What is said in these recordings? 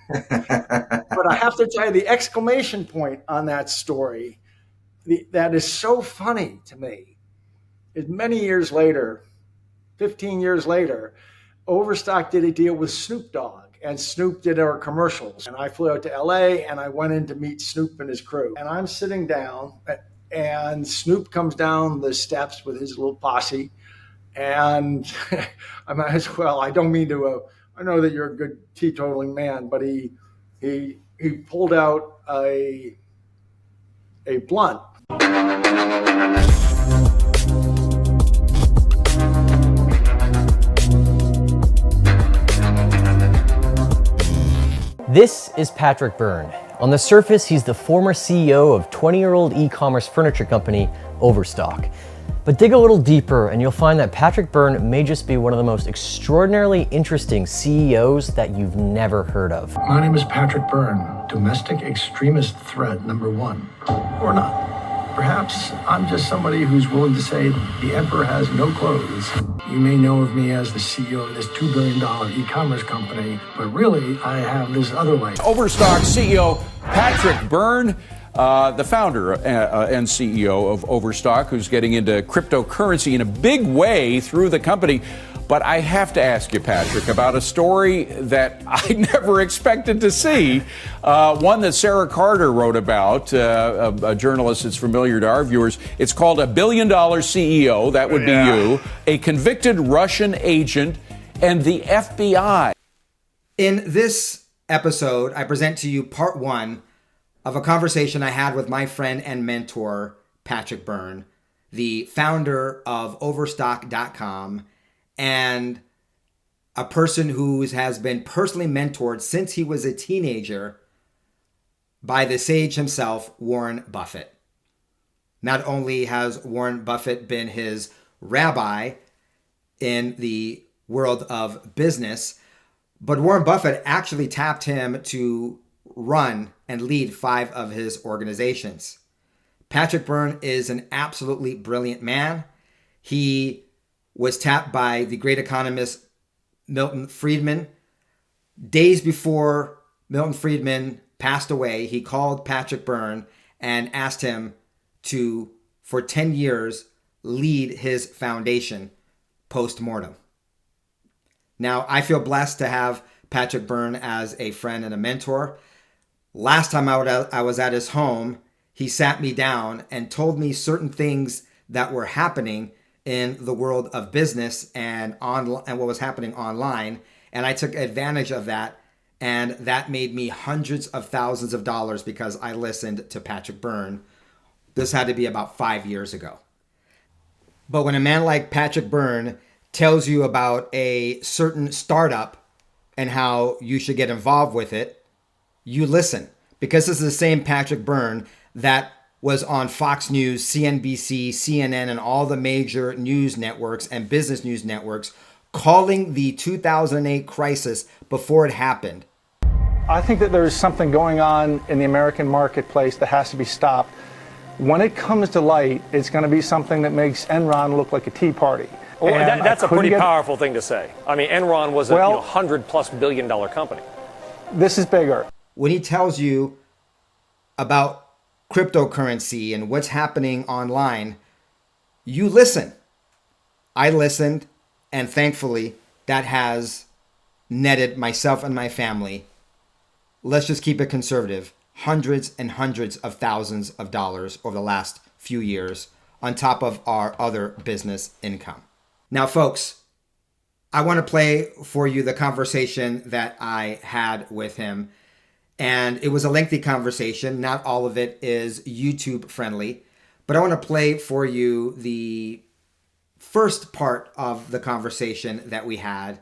But I have to tell you, the exclamation point on that story, that is so funny to me, is many years later, 15 years later, Overstock did a deal with Snoop Dogg, and Snoop did our commercials. And I flew out to LA and I went in to meet Snoop and his crew. And I'm sitting down, and Snoop comes down the steps with his little posse. And I might as well, I don't mean to, I know that you're a good teetotaling man, but he pulled out a blunt. This is Patrick Byrne. On the surface, he's the former CEO of 20-year-old e-commerce furniture company, Overstock. But dig a little deeper and you'll find that Patrick Byrne may just be one of the most extraordinarily interesting CEOs that you've never heard of. My name is Patrick Byrne, domestic extremist threat number one. Or not. Perhaps I'm just somebody who's willing to say the emperor has no clothes. You may know of me as the CEO of this $2 billion e-commerce company, but really I have this other life. Overstock CEO Patrick Byrne, the founder and CEO of Overstock, who's getting into cryptocurrency in a big way through the company. But I have to ask you, Patrick, about a story that I never expected to see, one that Sarah Carter wrote about, a journalist that's familiar to our viewers. It's called A $1 Billion CEO, that would be you, a convicted Russian agent, and the FBI. In this episode, I present to you part one of a conversation I had with my friend and mentor, Patrick Byrne, the founder of Overstock.com, and a person who has been personally mentored since he was a teenager by the sage himself, Warren Buffett. Not only has Warren Buffett been his rabbi in the world of business, but Warren Buffett actually tapped him to run and lead 5 of his organizations. Patrick Byrne is an absolutely brilliant man. He was tapped by the great economist Milton Friedman. Days before Milton Friedman passed away, he called Patrick Byrne and asked him to, for 10 years, lead his foundation post-mortem. Now, I feel blessed to have Patrick Byrne as a friend and a mentor. Last time I was at his home, he sat me down and told me certain things that were happening in the world of business and what was happening online. And I took advantage of that. And that made me hundreds of thousands of dollars because I listened to Patrick Byrne. This had to be about 5 years ago. But when a man like Patrick Byrne tells you about a certain startup and how you should get involved with it, you listen. Because this is the same Patrick Byrne that was on Fox News, CNBC, CNN, and all the major news networks and business news networks calling the 2008 crisis before it happened. I think that there's something going on in the American marketplace that has to be stopped. When it comes to light, it's going to be something that makes Enron look like a tea party. Well, that's a pretty powerful thing to say. I mean, Enron was a $100+ billion company. This is bigger. When he tells you about cryptocurrency and what's happening online, you listen. I listened, and thankfully that has netted myself and my family, let's just keep it conservative, hundreds and hundreds of thousands of dollars over the last few years on top of our other business income. Now, folks, I want to play for you the conversation that I had with him. And it was a lengthy conversation. Not all of it is YouTube friendly, but I want to play for you the first part of the conversation that we had.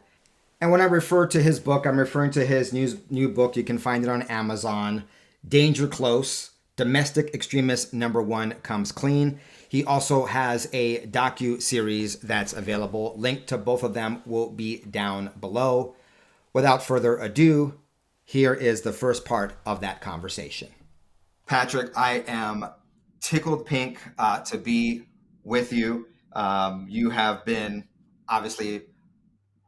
And when I refer to his book, I'm referring to his new book. You can find it on Amazon, Danger Close, Domestic Extremist #1 Comes Clean. He also has a docu-series that's available. Link to both of them will be down below. Without further ado, here is the first part of that conversation. Patrick, I am tickled pink to be with you. You have been obviously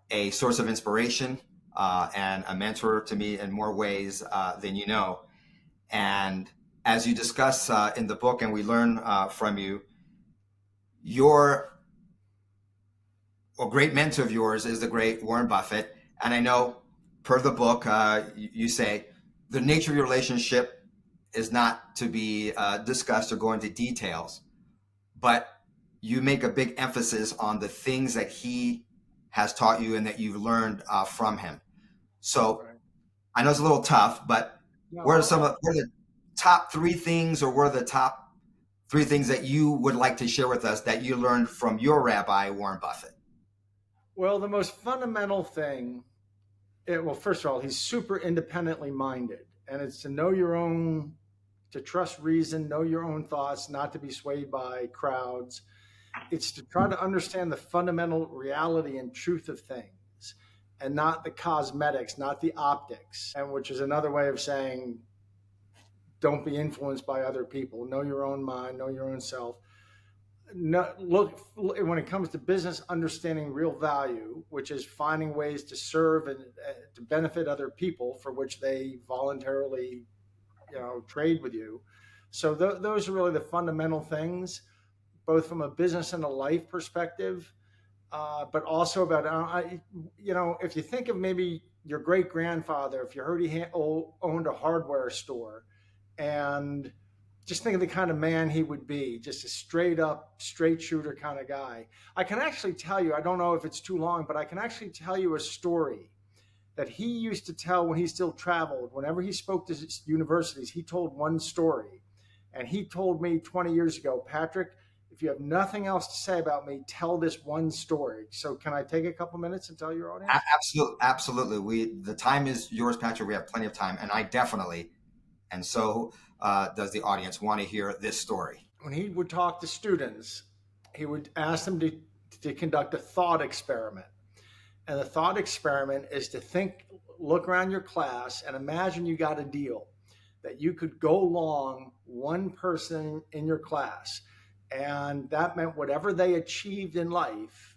a source of inspiration and a mentor to me in more ways than you know. And as you discuss in the book, and we learn from you, a great mentor of yours is the great Warren Buffett. And I know, per the book, you say the nature of your relationship is not to be discussed or go into details, but you make a big emphasis on the things that he has taught you and that you've learned from him. So I know it's a little tough, but what are the top three things, or what are the top three things that you would like to share with us that you learned from your rabbi, Warren Buffett? Well, the most fundamental thing, first of all, he's super independently minded, and it's to know your own, to trust reason, know your own thoughts, not to be swayed by crowds. It's to try to understand the fundamental reality and truth of things, and not the cosmetics, not the optics, and which is another way of saying, don't be influenced by other people. Know your own mind, know your own self. Look, when it comes to business, understanding real value, which is finding ways to serve and to benefit other people for which they voluntarily, trade with you. So those are really the fundamental things, both from a business and a life perspective, but also about, if you think of maybe your great grandfather, if you heard he owned a hardware store, and just think of the kind of man he would be, just a straight up, straight shooter kind of guy. I can actually tell you, I don't know if it's too long, but I can actually tell you a story that he used to tell when he still traveled. Whenever he spoke to universities, he told one story. And he told me 20 years ago, Patrick, if you have nothing else to say about me, tell this one story. So can I take a couple minutes and tell your audience? Absolutely. The time is yours, Patrick. We have plenty of time. And I definitely, and so does the audience, want to hear this story. When he would talk to students, he would ask them to conduct a thought experiment. And the thought experiment is to look around your class and imagine you got a deal that you could go long one person in your class. And that meant whatever they achieved in life,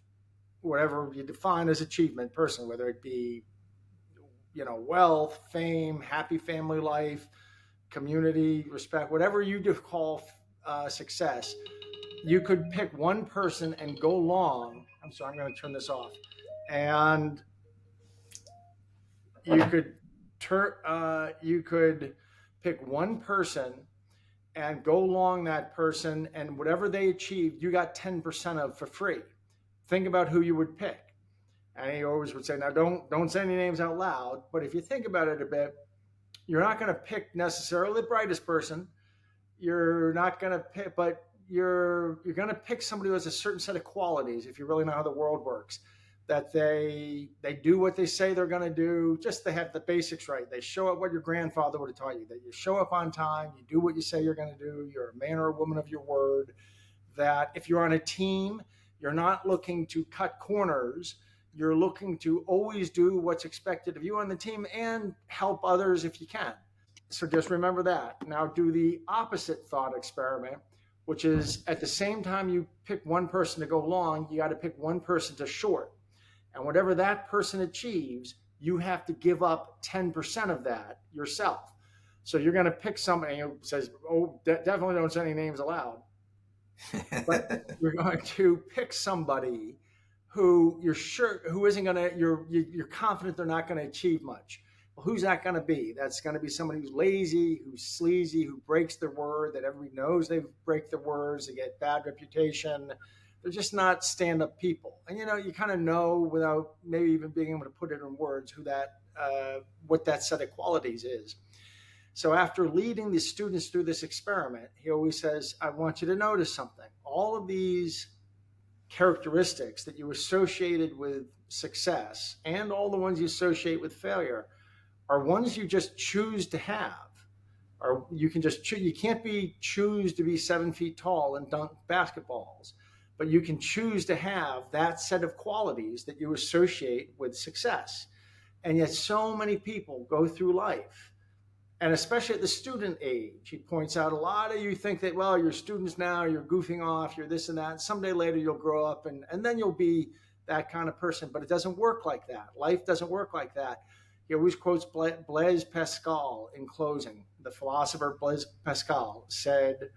whatever you define as achievement personally, whether it be, wealth, fame, happy family life, community, respect, whatever you call success, you could pick one person and go long. I'm sorry, I'm going to turn this off. And you could pick one person and go along that person, and whatever they achieved, you got 10% of for free. Think about who you would pick. And he always would say, now don't say any names out loud, but if you think about it a bit, you're not going to pick necessarily the brightest person. You're not going to pick, but you're going to pick somebody who has a certain set of qualities, if you really know how the world works, that they do what they say they're going to do. Just they have the basics right. They show up what your grandfather would have taught you, that you show up on time, you do what you say you're going to do, you're a man or a woman of your word, that if you're on a team, you're not looking to cut corners. You're looking to always do what's expected of you on the team and help others if you can. So just remember that. Now do the opposite thought experiment, which is at the same time you pick one person to go long, you got to pick one person to short. And whatever that person achieves, you have to give up 10% of that yourself. So you're going to pick somebody who says, definitely don't say any names aloud. But you're going to pick somebody who you're sure, who isn't going to, you're confident they're not going to achieve much. Well, who's that going to be? That's going to be somebody who's lazy, who's sleazy, who breaks their word, that everybody knows they break their words, they get bad reputation. They're just not stand-up people. And, you kind of know without maybe even being able to put it in words what that set of qualities is. So after leading the students through this experiment, he always says, I want you to notice something. All of these characteristics that you associated with success and all the ones you associate with failure are ones you just choose to have. Or you can just choose. You can't choose to be 7 feet tall and dunk basketballs. But you can choose to have that set of qualities that you associate with success. And yet so many people go through life, and especially at the student age, he points out a lot of you think that, well, you're students now, you're goofing off, you're this and that. Someday later you'll grow up and then you'll be that kind of person. But it doesn't work like that. Life doesn't work like that. he always quotes Blaise Pascal in closing. The philosopher Blaise Pascal said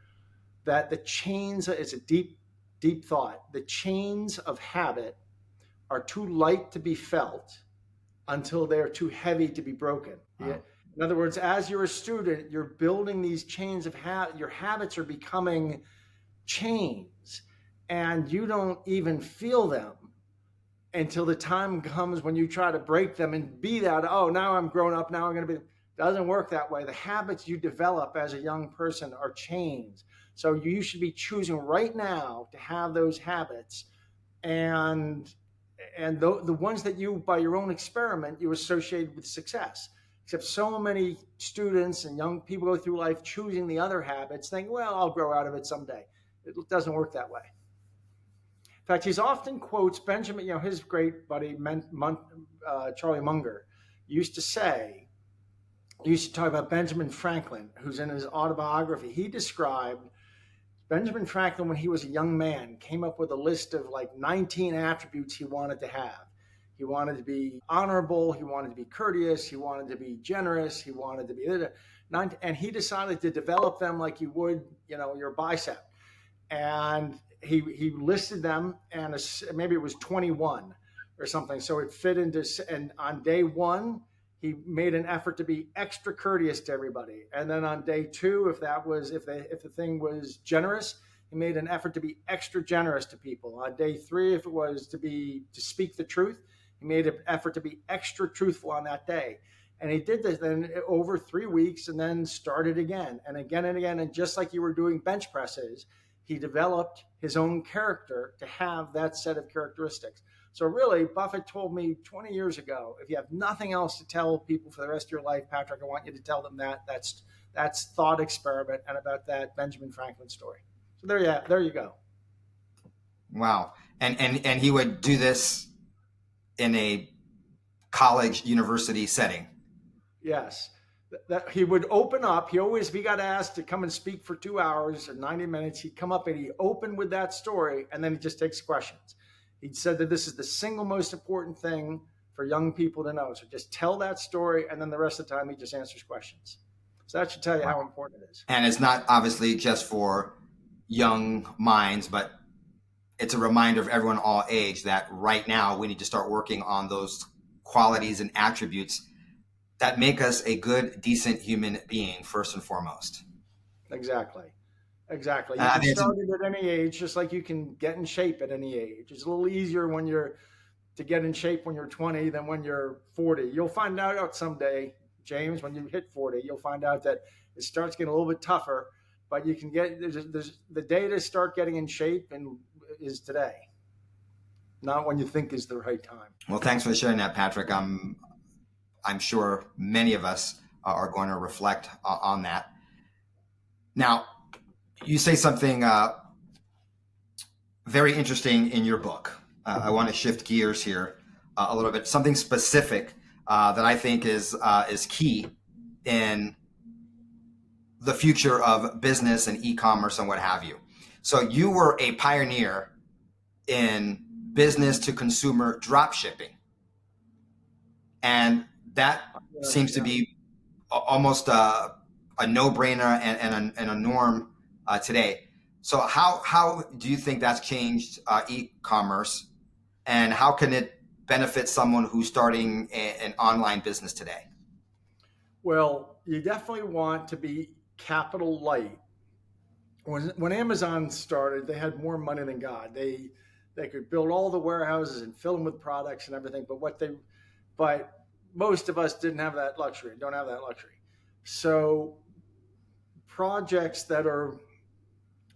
that the chains, it's a deep, deep thought, the chains of habit are too light to be felt until they're too heavy to be broken. Wow. In other words, as you're a student, you're building these chains of your habits are becoming chains, and you don't even feel them until the time comes when you try to break them and be that, oh, now I'm grown up, now I'm going to be. Doesn't work that way. The habits you develop as a young person are chains. So you should be choosing right now to have those habits, and the ones that you, by your own experiment, you associate with success. Except so many students and young people go through life choosing the other habits, thinking, well, I'll grow out of it someday. It doesn't work that way. In fact, he often quotes Benjamin, his great buddy, Charlie Munger, used to talk about Benjamin Franklin, who's in his autobiography. He described Benjamin Franklin, when he was a young man, came up with a list of like 19 attributes he wanted to have. He wanted to be honorable. He wanted to be courteous. He wanted to be generous. He wanted to be, and he decided to develop them like you would, your bicep. And he listed them, and maybe it was 21 or something. So it fit into, and on day one, he made an effort to be extra courteous to everybody. And then on day two, if the thing was generous, he made an effort to be extra generous to people. On day three, if it was to speak the truth, he made an effort to be extra truthful on that day. And he did this then over 3 weeks, and then started again and again and again. And just like you were doing bench presses, he developed his own character to have that set of characteristics. So really, Buffett told me 20 years ago, if you have nothing else to tell people for the rest of your life, Patrick, I want you to tell them that's thought experiment and about that Benjamin Franklin story. So there you go. Wow. And he would do this in a college, university setting. Yes. That he would open up. If he got asked to come and speak for 2 hours or 90 minutes, he'd come up and he'd open with that story, and then he just takes questions. He said that this is the single most important thing for young people to know. So just tell that story, and then the rest of the time he just answers questions. So that should tell you how important it is. And it's not obviously just for young minds, but it's a reminder of everyone all age that right now we need to start working on those qualities and attributes that make us a good, decent human being, first and foremost. Exactly. You can start it at any age, just like you can get in shape at any age. It's a little easier to get in shape when you're 20 than when you're 40. You'll find out someday, James, when you hit 40, you'll find out that it starts getting a little bit tougher, but you can there's the day to start getting in shape and is today, not when you think is the right time. Well, thanks for sharing that, Patrick. I'm sure many of us are going to reflect on that. Now, you say something very interesting in your book. I want to shift gears here a little bit. Something specific that I think is key in the future of business and e-commerce and what have you. So you were a pioneer in business to consumer drop shipping, and that seems to be almost a no-brainer and a norm today. So how do you think that's changed e-commerce, and how can it benefit someone who's starting an online business today? Well, you definitely want to be capital light. When Amazon started, they had more money than God. They could build all the warehouses and fill them with products and everything, but most of us don't have that luxury. So projects that are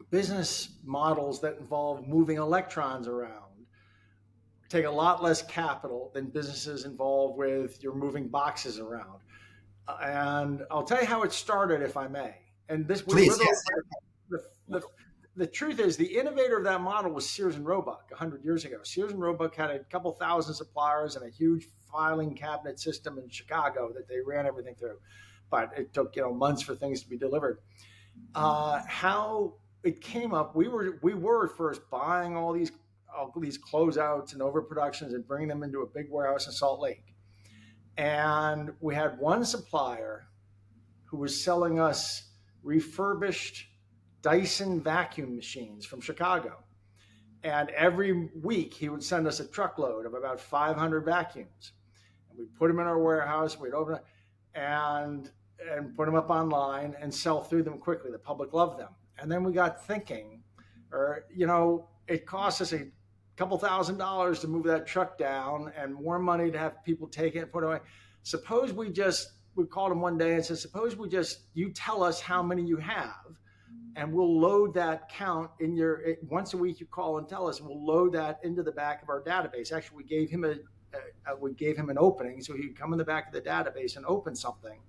business models that involve moving electrons around take a lot less capital than businesses involved with you're moving boxes around. And I'll tell you how it started, if I may. And this, please, yes. The truth is, the innovator of that model was Sears and Roebuck 100 years ago. Sears and Roebuck had a couple thousand suppliers and a huge filing cabinet system in Chicago that they ran everything through. But it took months for things to be delivered. How it came up, we were at first buying all these closeouts and overproductions and bringing them into a big warehouse in Salt Lake. And we had one supplier who was selling us refurbished Dyson vacuum machines from Chicago. And every week he would send us a truckload of about 500 vacuums. And we'd put them in our warehouse, we'd open it and put them up online and sell through them quickly. The public loved them. And then we got thinking, it cost us a couple $1,000s to move that truck down and more money to have people take it and put it away. Suppose we called him one day and said, suppose you tell us how many you have and we'll load that count in once a week you call and tell us, and we'll load that into the back of our database. Actually, we gave him an opening so he could come in the back of the database and open something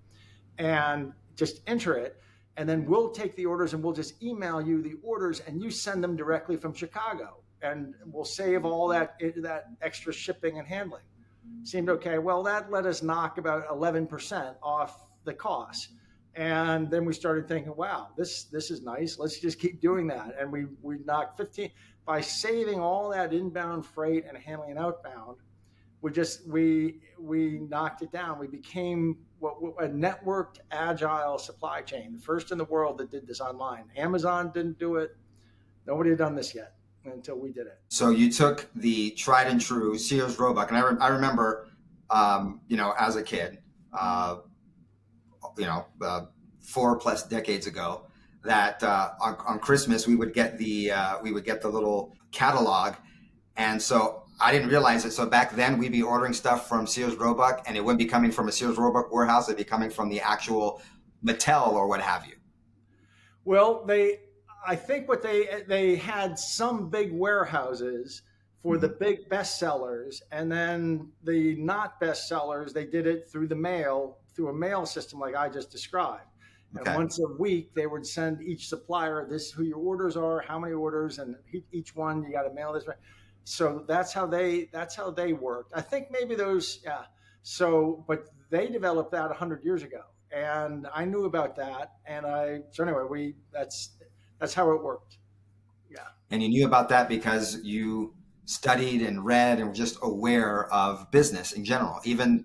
and just enter it. And then we'll take the orders and we'll just email you the orders and you send them directly from Chicago. And we'll save all that extra shipping and handling. Seemed okay. Well, that let us knock about 11% off the cost. And then we started thinking, wow, this is nice. Let's just keep doing that. And we knocked 15 by saving all that inbound freight and handling and outbound. We knocked it down. We became a networked, agile supply chain, the first in the world that did this online. Amazon didn't do it. Nobody had done this yet until we did it. So you took the tried and true Sears Roebuck, and I remember, as a kid, 4+ decades ago, that on Christmas we would get the little catalog, and so I didn't realize it. So back then we'd be ordering stuff from Sears Roebuck, and it wouldn't be coming from a Sears Roebuck warehouse; it'd be coming from the actual Mattel or what have you. Well, I think what they had some big warehouses for the big bestsellers, and then the not bestsellers, they did it through a mail system like I just described. Okay. And once a week, they would send each supplier, this is who your orders are, how many orders, and each one you got to mail this. So that's how they worked. I think maybe those, yeah. So, but they developed that 100 years ago, and I knew about that, and that's how it worked. Yeah. And you knew about that because you studied and read and were just aware of business in general, even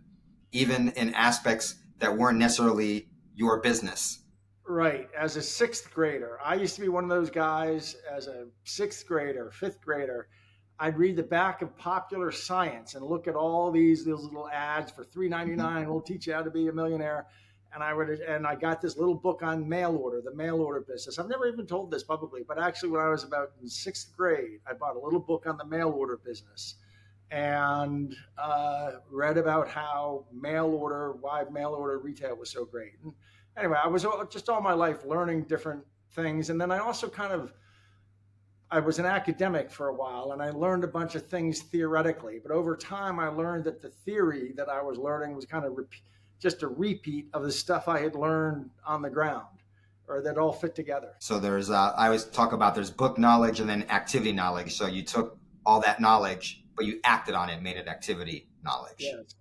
in aspects that weren't necessarily your business. Right. As a 6th grader, I used to be one of those guys as a 6th grader, 5th grader. I'd read the back of Popular Science and look at all these little ads for $3.99. We'll teach you how to be a millionaire. And I got this little book on the mail order business. I've never even told this publicly, but actually when I was about in 6th grade, I bought a little book on the mail order business and read about why mail order retail was so great. And anyway, I was just all my life learning different things. And then I also I was an academic for a while and I learned a bunch of things theoretically, but over time I learned that the theory that I was learning was kind of just a repeat of the stuff I had learned on the ground, or that all fit together. So there's, I always talk about there's book knowledge and then activity knowledge. So you took all that knowledge, but you acted on it, made it activity knowledge. Yes.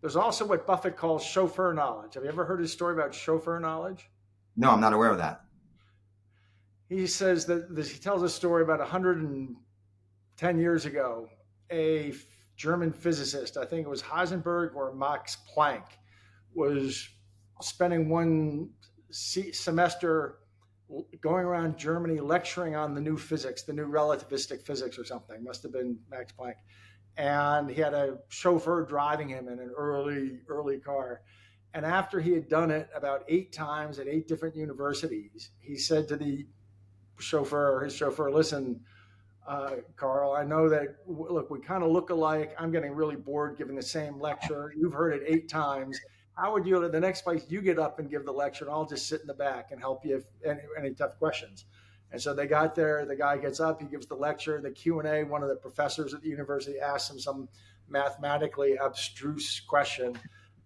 There's also what Buffett calls chauffeur knowledge. Have you ever heard his story about chauffeur knowledge? No, I'm not aware of that. He says he tells a story about 110 years ago, a German physicist, I think it was Heisenberg or Max Planck, was spending one semester going around Germany lecturing on the new physics, the new relativistic physics or something. Must have been Max Planck. And he had a chauffeur driving him in an early car. And after he had done it about 8 times at 8 different universities, he said to his chauffeur, listen, Carl, I know that, look, we kind of look alike. I'm getting really bored giving the same lecture. You've heard it 8 times. How would you, the next place you get up and give the lecture, and I'll just sit in the back and help you if any tough questions. And so they got there, the guy gets up, he gives the lecture, the Q&A, one of the professors at the university asks him some mathematically abstruse question.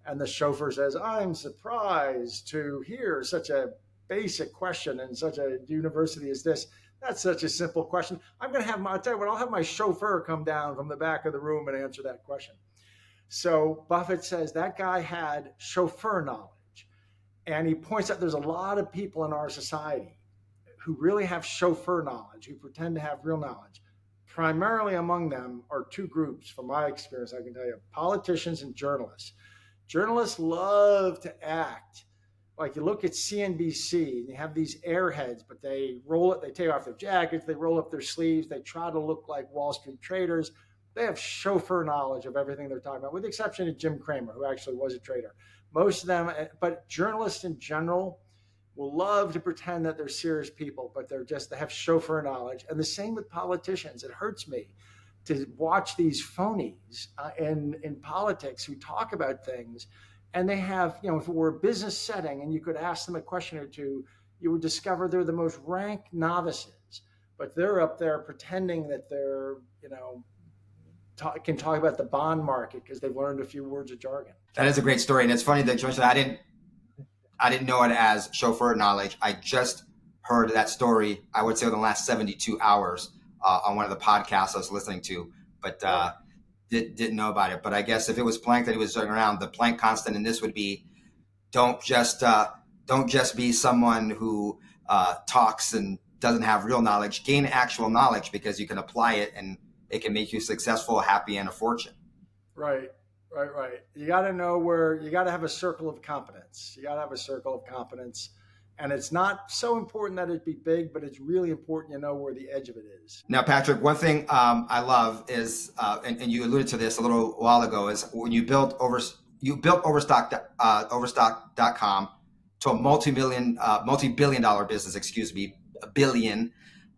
And the chauffeur says, I'm surprised to hear such a basic question in such a university as this. That's such a simple question. I'll tell you what, I'll have my chauffeur come down from the back of the room and answer that question. So Buffett says that guy had chauffeur knowledge. And he points out there's a lot of people in our society who really have chauffeur knowledge, who pretend to have real knowledge. Primarily among them are 2 groups, from my experience, I can tell you, politicians and journalists. Journalists love to act like, you look at CNBC and you have these airheads, but they take off their jackets, they roll up their sleeves, they try to look like Wall Street traders. They have chauffeur knowledge of everything they're talking about, with the exception of Jim Cramer, who actually was a trader. Most of them, but journalists in general will love to pretend that they're serious people, but they have chauffeur knowledge. And the same with politicians. It hurts me to watch these phonies in politics who talk about things, and they have, if it were a business setting and you could ask them a question or two, you would discover they're the most rank novices, but they're up there pretending that they're, can talk about the bond market because they've learned a few words of jargon. That is a great story. And it's funny that you mentioned, I didn't know it as chauffeur knowledge. I just heard that story, I would say, within the last 72 hours on one of the podcasts I was listening to, but didn't know about it. But I guess if it was Planck that he was doing around, the Planck constant in this would be, don't just be someone who talks and doesn't have real knowledge. Gain actual knowledge, because you can apply it and it can make you successful, happy, and a fortune. Right. You got to know you got to have a circle of competence. And it's not so important that it be big, but it's really important you know where the edge of it is. Now, Patrick, one thing I love is, and you alluded to this a little while ago, is when you built Overstock.com to a multi-billion dollar business, a billion.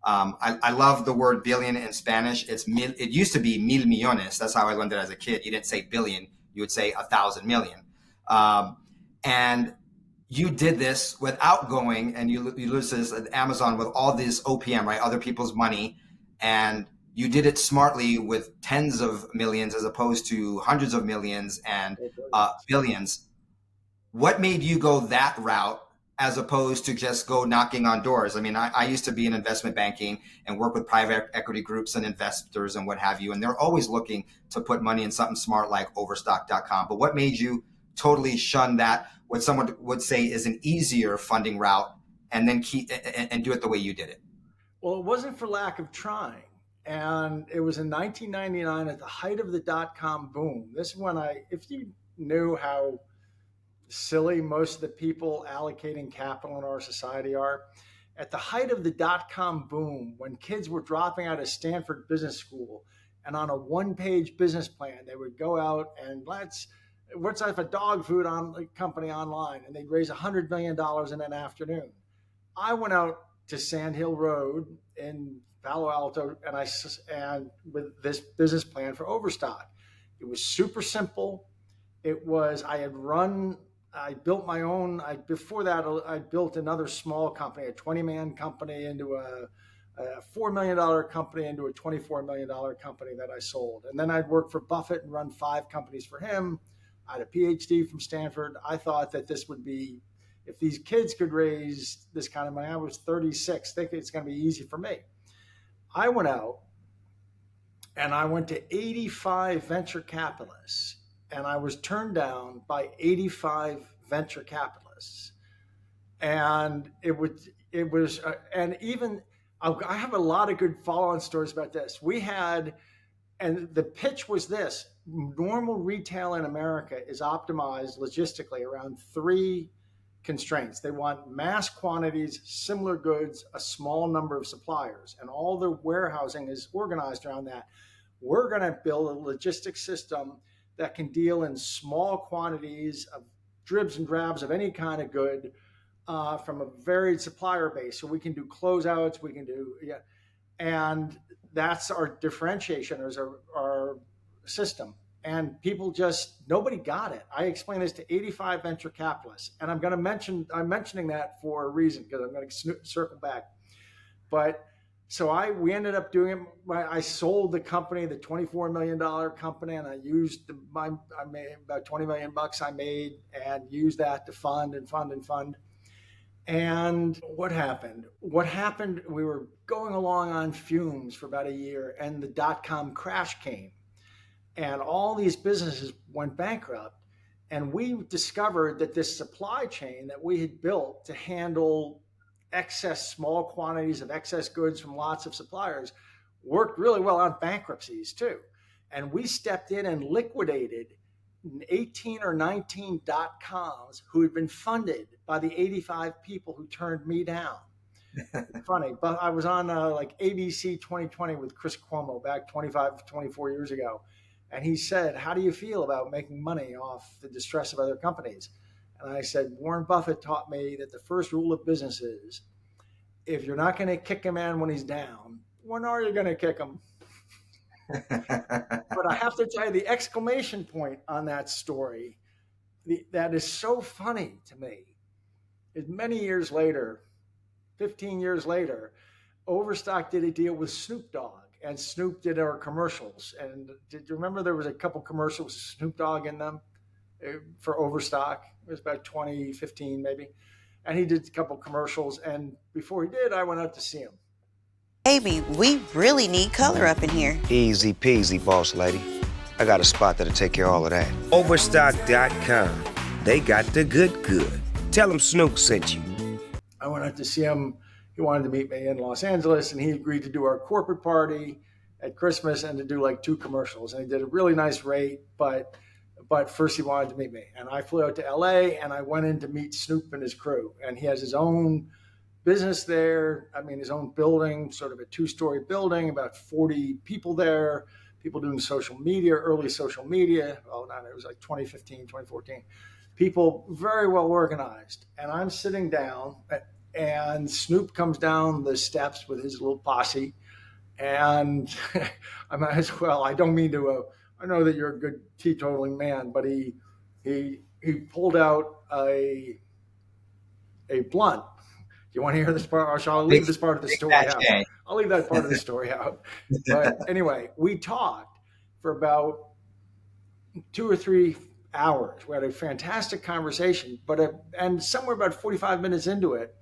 I love the word billion in Spanish. It used to be mil millones. That's how I learned it as a kid. You didn't say billion, you would say 1,000 million. And you did this without going, and you lose this at Amazon with all this OPM, right? Other people's money. And you did it smartly with tens of millions as opposed to hundreds of millions and billions. What made you go that route as opposed to just go knocking on doors? I mean, I used to be in investment banking and work with private equity groups and investors and what have you. And they're always looking to put money in something smart like Overstock.com. But what made you totally shun that, what someone would say is an easier funding route, and then and do it the way you did it? Well, it wasn't for lack of trying. And it was in 1999 at the height of the dot-com boom. This is when if you knew how silly most of the people allocating capital in our society are, at the height of the dot-com boom, when kids were dropping out of Stanford Business School and on a one-page business plan, they would go out and what's if a dog food company online, and they'd raise $100 million in an afternoon. I went out to Sand Hill Road in Palo Alto and with this business plan for Overstock. It was super simple. It was, I built my own, before that I built another small company, a 20-man company into a $4 million company into a $24 million company that I sold. And then I'd work for Buffett and run 5 companies for him. I had a PhD from Stanford. I thought that this would be, if these kids could raise this kind of money, I was 36, thinking it's going to be easy for me. I went out and I went to 85 venture capitalists, and I was turned down by 85 venture capitalists. And and even, I have a lot of good follow-on stories about this. And the pitch was this: normal retail in America is optimized logistically around 3 constraints. They want mass quantities, similar goods, a small number of suppliers, and all their warehousing is organized around that. We're going to build a logistics system that can deal in small quantities of dribs and drabs of any kind of good from a varied supplier base. So we can do closeouts, and that's our differentiation as our system. And people nobody got it. I explained this to 85 venture capitalists, and I'm mentioning that for a reason, because I'm going to circle back. But so we ended up doing it. I sold the company, the $24 million company, and I used I made about $20 million I made, and used that to fund. And what happened? We were going along on fumes for about a year, and the dot-com crash came. And all these businesses went bankrupt. And we discovered that this supply chain that we had built to handle small quantities of excess goods from lots of suppliers worked really well on bankruptcies too. And we stepped in and liquidated 18 or 19 .coms who had been funded by the 85 people who turned me down. Funny, but I was on like ABC 2020 with Chris Cuomo back 25, 24 years ago. And he said, how do you feel about making money off the distress of other companies? And I said, Warren Buffett taught me that the first rule of business is, if you're not going to kick a man when he's down, when are you going to kick him? But I have to tell you, the exclamation point on that story, that is so funny to me, is many years later, 15 years later, Overstock did a deal with Snoop Dogg, and Snoop did our commercials. And did you remember there was a couple commercials with Snoop Dogg in them for Overstock? It was about 2015 maybe. And he did a couple commercials. And before he did, I went out to see him. Baby, we really need color up in here. Easy peasy, boss lady. I got a spot that'll take care of all of that. Overstock.com. They got the good. Tell them Snoop sent you. I went out to see him. He wanted to meet me in Los Angeles, and he agreed to do our corporate party at Christmas and to do like 2 commercials. And he did a really nice rate, but first he wanted to meet me. And I flew out to LA, and I went in to meet Snoop and his crew. And he has his own business there. I mean, his own building, sort of a 2-story building, about 40 people there, people doing social media, early social media. Well, no, it was like 2015, 2014. People very well organized. And I'm sitting down, and Snoop comes down the steps with his little posse. And I might as well, I don't mean to, I know that you're a good teetotaling man, but he pulled out a blunt. Do you want to hear this part? Or shall I leave this part of the story out? I'll leave that part of the story out. But anyway, we talked for about 2 or 3 hours. We had a fantastic conversation, and somewhere about 45 minutes into it,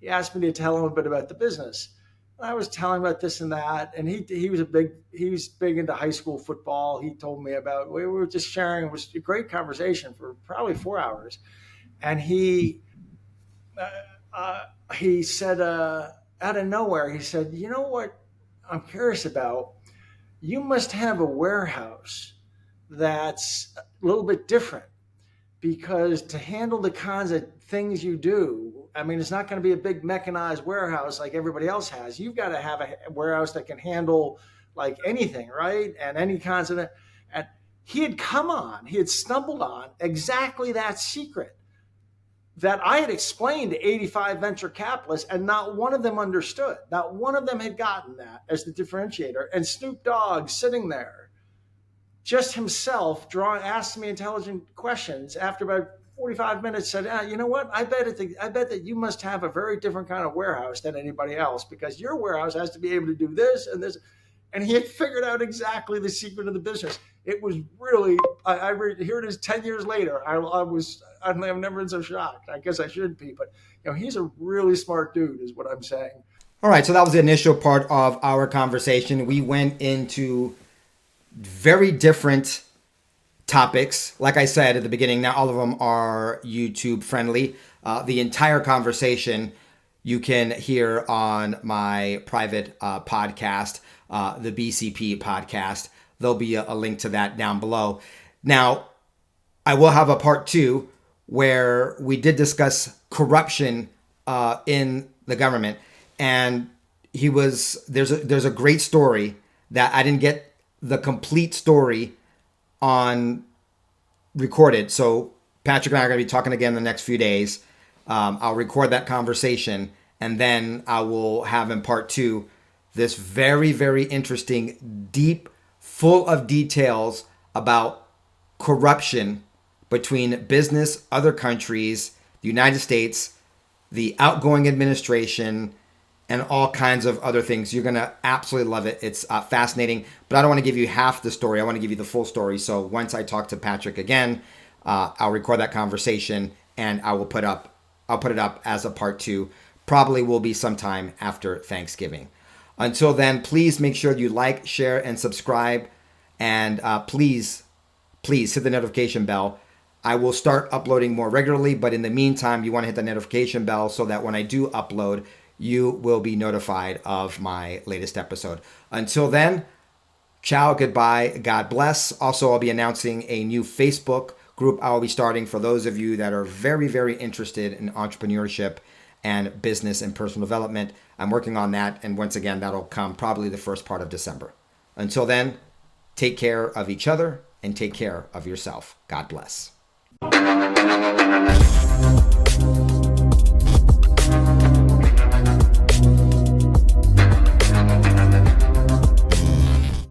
he asked me to tell him a bit about the business. And I was telling him about this and that, and he was big into high school football. He told me about, we were just sharing. It was a great conversation for probably 4 hours, and he said, out of nowhere, he said, you know what I'm curious about? You must have a warehouse that's a little bit different, because to handle the kinds of things you do, I mean, it's not going to be a big mechanized warehouse like everybody else has. You've got to have a warehouse that can handle like anything, right? And any kinds of, and he had stumbled on exactly that secret that I had explained to 85 venture capitalists, and not one of them understood. Not one of them had gotten that as the differentiator. And Snoop Dogg sitting there, just himself, asked me intelligent questions after about 45 minutes, said, you know what? I bet that you must have a very different kind of warehouse than anybody else, because your warehouse has to be able to do this and this. And he had figured out exactly the secret of the business. It was really, here it is 10 years later. I've never been so shocked. I guess I should be, but he's a really smart dude is what I'm saying. All right. So that was the initial part of our conversation. We went into very different topics. Like I said at the beginning, not all of them are YouTube friendly. The entire conversation you can hear on my private podcast, the BCP podcast. There'll be a link to that down below. Now, I will have a part 2 where we did discuss corruption in the government, and there's a great story that I didn't get the complete story on recorded. So Patrick and I are going to be talking again in the next few days. I'll record that conversation, and then I will have in part 2 this very, very interesting, deep, full of details about corruption between business, other countries, the United States, the outgoing administration, and all kinds of other things. You're going to absolutely love it. It's fascinating, but I don't want to give you half the story. I want to give you the full story. So once I talk to Patrick again, I'll record that conversation, and I'll put it up as a part 2. Probably will be sometime after Thanksgiving. Until then, please make sure you like, share, and subscribe. And please hit the notification bell. I will start uploading more regularly, but in the meantime, you want to hit the notification bell so that when I do upload, you will be notified of my latest episode. Until then, Ciao, goodbye, God bless. Also, I'll be announcing a new Facebook group I will be starting for those of you that are very, very interested in entrepreneurship and business and personal development. I'm working on that. And once again, that'll come probably the first part of December. Until then, take care of each other and take care of yourself. God bless.